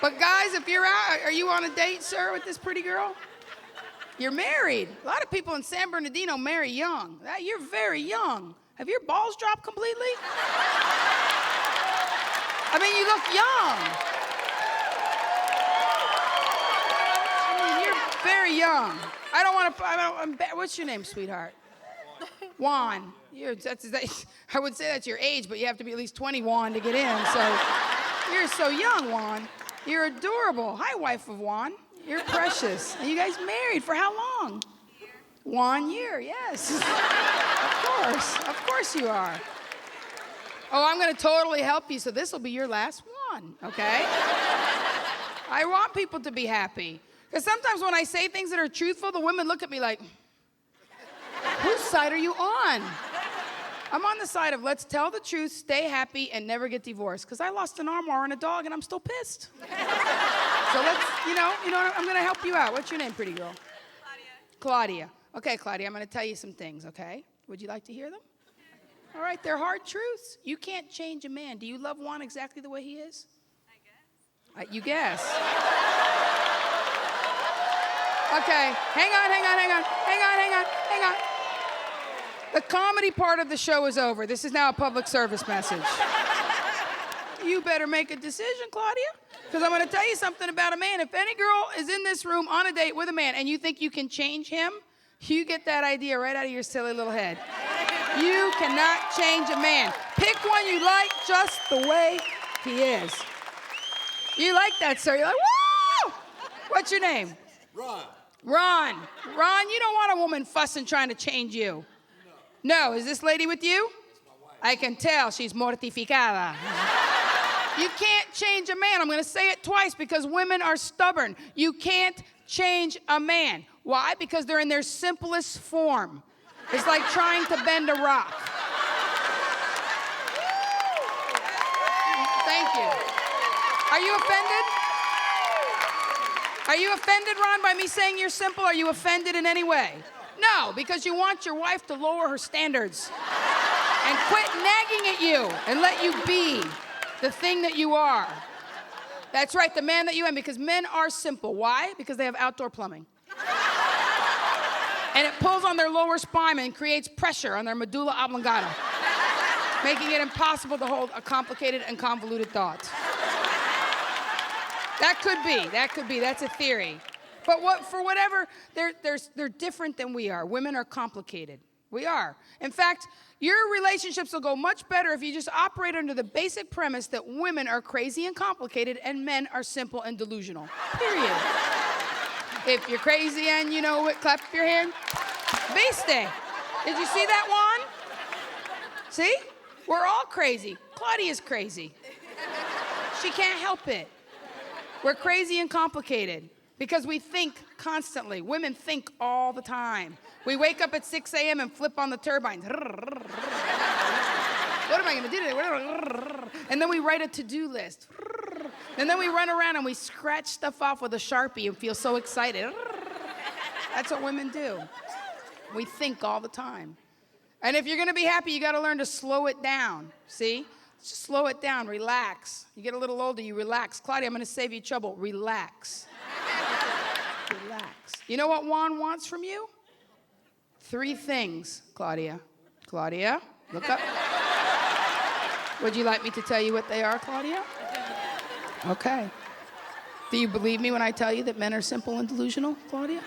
But guys, if you're out, are you on a date, sir, with this pretty girl? You're married. A lot of people in San Bernardino marry young. You're very young. Have your balls dropped completely? I mean, you look young. I mean, you're very young. What's your name, sweetheart? Juan. I would say that's your age, but you have to be at least 21 to get in, so you're so young, Juan. You're adorable. Hi, wife of Juan. You're precious. And you guys married for how long? 1 year, yes. Of course you are. Oh, I'm gonna totally help you, so this will be your last one, okay? I want people to be happy. Because sometimes when I say things that are truthful, the women look at me like, whose side are you on? I'm on the side of let's tell the truth, stay happy, and never get divorced. Because I lost an armoire and a dog, and I'm still pissed. So let's, I'm going to help you out. What's your name, pretty girl? Claudia. Okay, Claudia, I'm going to tell you some things, okay? Would you like to hear them? All right, they're hard truths. You can't change a man. Do you love Juan exactly the way he is? I guess. You guess. Okay, hang on. The comedy part of the show is over. This is now a public service message. You better make a decision, Claudia, because I'm going to tell you something about a man. If any girl is in this room on a date with a man and you think you can change him, you get that idea right out of your silly little head. You cannot change a man. Pick one you like just the way he is. You like that, sir. You're like, woo! What's your name? Ron, you don't want a woman fussing trying to change you. No, is this lady with you? I can tell she's mortificada. You can't change a man. I'm going to say it twice because women are stubborn. You can't change a man. Why? Because they're in their simplest form. It's like trying to bend a rock. Thank you. Are you offended? Are you offended, Ron, by me saying you're simple? Are you offended in any way? No, because you want your wife to lower her standards and quit nagging at you and let you be the thing that you are. That's right, the man that you am, because men are simple. Why? Because they have outdoor plumbing. And it pulls on their lower spine and creates pressure on their medulla oblongata, making it impossible to hold a complicated and convoluted thought. That could be, that's a theory. But they're different than we are. Women are complicated. We are. In fact, your relationships will go much better if you just operate under the basic premise that women are crazy and complicated and men are simple and delusional. Period. If you're crazy and you know it, clap your hand. Viste. Did you see that one? See? We're all crazy. Claudia's crazy. She can't help it. We're crazy and complicated. Because we think constantly. Women think all the time. We wake up at 6 a.m. and flip on the turbines. What am I going to do today? And then we write a to-do list. And then we run around and we scratch stuff off with a Sharpie and feel so excited. That's what women do. We think all the time. And if you're going to be happy, you got to learn to slow it down. See? Just slow it down. Relax. You get a little older, you relax. Claudia, I'm going to save you trouble. Relax. Relax. You know what Juan wants from you? 3 things, Claudia. Claudia, look up. Would you like me to tell you what they are, Claudia? Okay. Do you believe me when I tell you that men are simple and delusional, Claudia?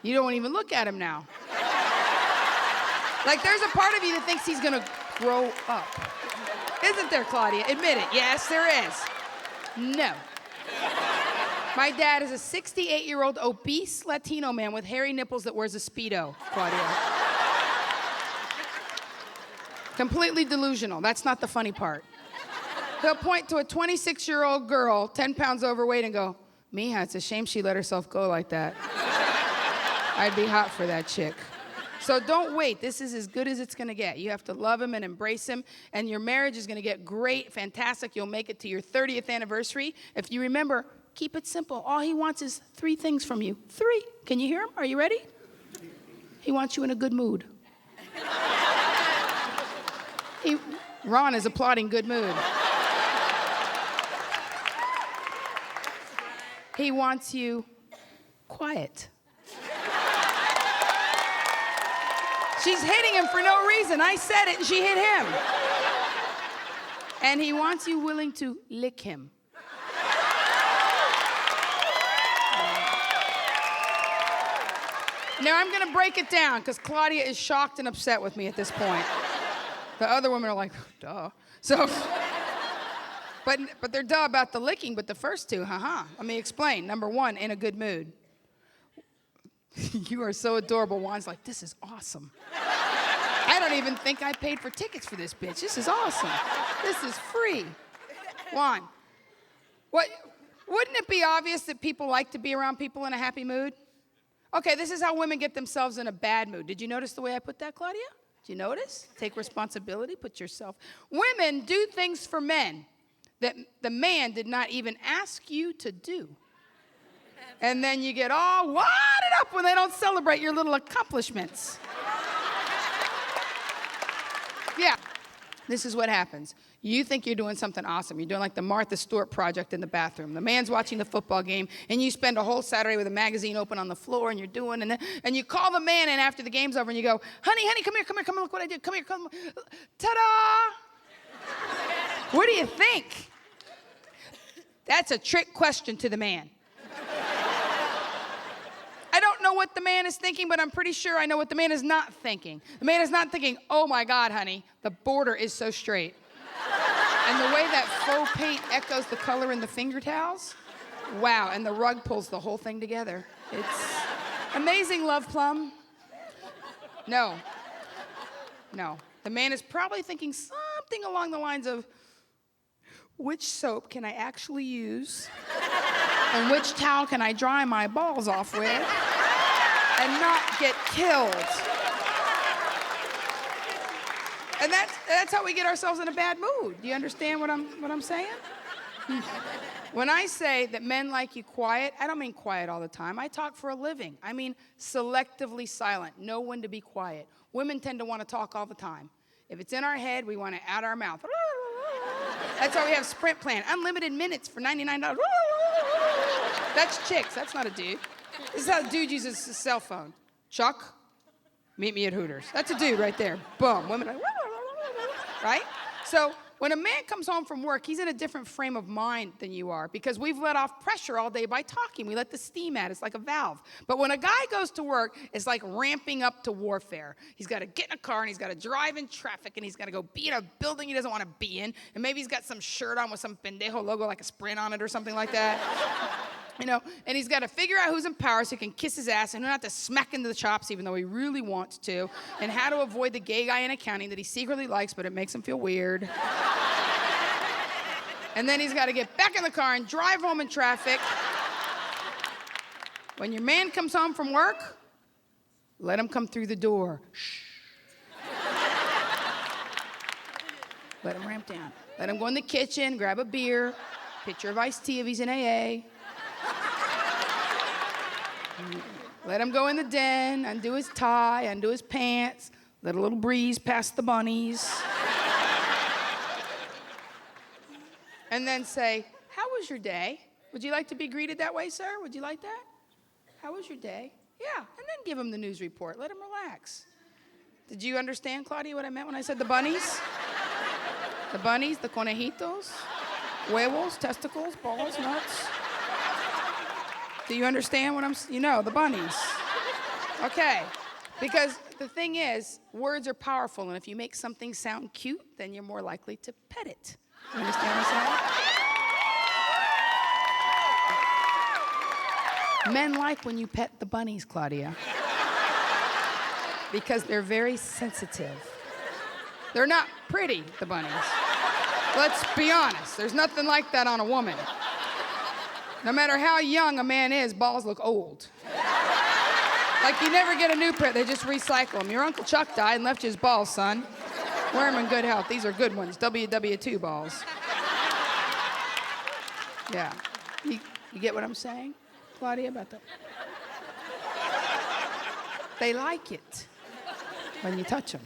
You don't even look at him now. Like there's a part of you that thinks he's going to grow up. Isn't there, Claudia? Admit it. Yes, there is. No. My dad is a 68-year-old obese Latino man with hairy nipples that wears a Speedo, Claudia. Completely delusional. That's not the funny part. He'll point to a 26-year-old girl, 10 pounds overweight, and go, Mija, it's a shame she let herself go like that. I'd be hot for that chick. So don't wait. This is as good as it's going to get. You have to love him and embrace him, and your marriage is going to get great, fantastic. You'll make it to your 30th anniversary. If you remember, keep it simple. All he wants is 3 things from you. 3. Can you hear him? Are you ready? He wants you in a good mood. Ron is applauding good mood. He wants you quiet. She's hitting him for no reason. I said it and she hit him. And he wants you willing to lick him. Now I'm going to break it down because Claudia is shocked and upset with me at this point. The other women are like, duh. So, but they're duh about the licking, but the first two, Let me explain. Number one, in a good mood. You are so adorable. Juan's like, this is awesome. I don't even think I paid for tickets for this bitch. This is awesome. This is free. Juan, wouldn't it be obvious that people like to be around people in a happy mood? Okay, this is how women get themselves in a bad mood. Did you notice the way I put that, Claudia? Did you notice? Take responsibility, put yourself. Women do things for men that the man did not even ask you to do. And then you get all wadded up when they don't celebrate your little accomplishments. Yeah, this is what happens. You think you're doing something awesome. You're doing like the Martha Stewart project in the bathroom. The man's watching the football game, and you spend a whole Saturday with a magazine open on the floor, and you're doing, and you call the man in after the game's over, and you go, honey, come here, look what I did. Come here. Ta-da! What do you think? That's a trick question to the man. I don't know what the man is thinking, but I'm pretty sure I know what the man is not thinking. The man is not thinking, oh my God, honey, the border is so straight. And the way that faux paint echoes the color in the finger towels, wow, and the rug pulls the whole thing together. It's amazing, Love Plum. No. The man is probably thinking something along the lines of, which soap can I actually use? And which towel can I dry my balls off with and not get killed? And that's how we get ourselves in a bad mood. Do you understand what I'm saying? When I say that men like you quiet, I don't mean quiet all the time. I talk for a living. I mean selectively silent. Know when to be quiet. Women tend to want to talk all the time. If it's in our head, we want it out our mouth. That's why we have Sprint plan. Unlimited minutes for $99. That's chicks. That's not a dude. This is how a dude uses his cell phone. Chuck, meet me at Hooters. That's a dude right there. Boom. Women are, right? So when a man comes home from work, he's in a different frame of mind than you are because we've let off pressure all day by talking. We let the steam out. It's like a valve. But when a guy goes to work, it's like ramping up to warfare. He's got to get in a car and he's got to drive in traffic and he's got to go be in a building he doesn't want to be in. And maybe he's got some shirt on with some pendejo logo like a Sprint on it or something like that. And he's got to figure out who's in power so he can kiss his ass and not have to smack into the chops even though he really wants to, and how to avoid the gay guy in accounting that he secretly likes but it makes him feel weird. And then he's got to get back in the car and drive home in traffic. When your man comes home from work, let him come through the door. Shh. Let him ramp down. Let him go in the kitchen, grab a beer, pitcher of iced tea if he's in AA. Let him go in the den, undo his tie, undo his pants, let a little breeze past the bunnies. And then say, how was your day? Would you like to be greeted that way, sir? Would you like that? How was your day? Yeah, and then give him the news report. Let him relax. Did you understand, Claudia, what I meant when I said the bunnies? The bunnies, the conejitos, huevos, testicles, balls, nuts. Do you understand what the bunnies. Okay, because the thing is, words are powerful, and if you make something sound cute, then you're more likely to pet it. You understand what I'm saying? Men like when you pet the bunnies, Claudia, because they're very sensitive. They're not pretty, the bunnies. Let's be honest, there's nothing like that on a woman. No matter how young a man is, balls look old. Like you never get a new pair, they just recycle them. Your Uncle Chuck died and left you his balls, son. Wear them in good health. These are good ones, WW2 balls. Yeah. You get what I'm saying, Claudia, about that? They like it when you touch them.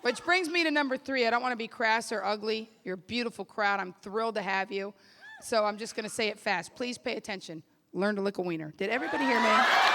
Which brings me to number 3. I don't want to be crass or ugly. You're a beautiful crowd. I'm thrilled to have you. So I'm just going to say it fast. Please pay attention. learn to lick a wiener. Did everybody hear me?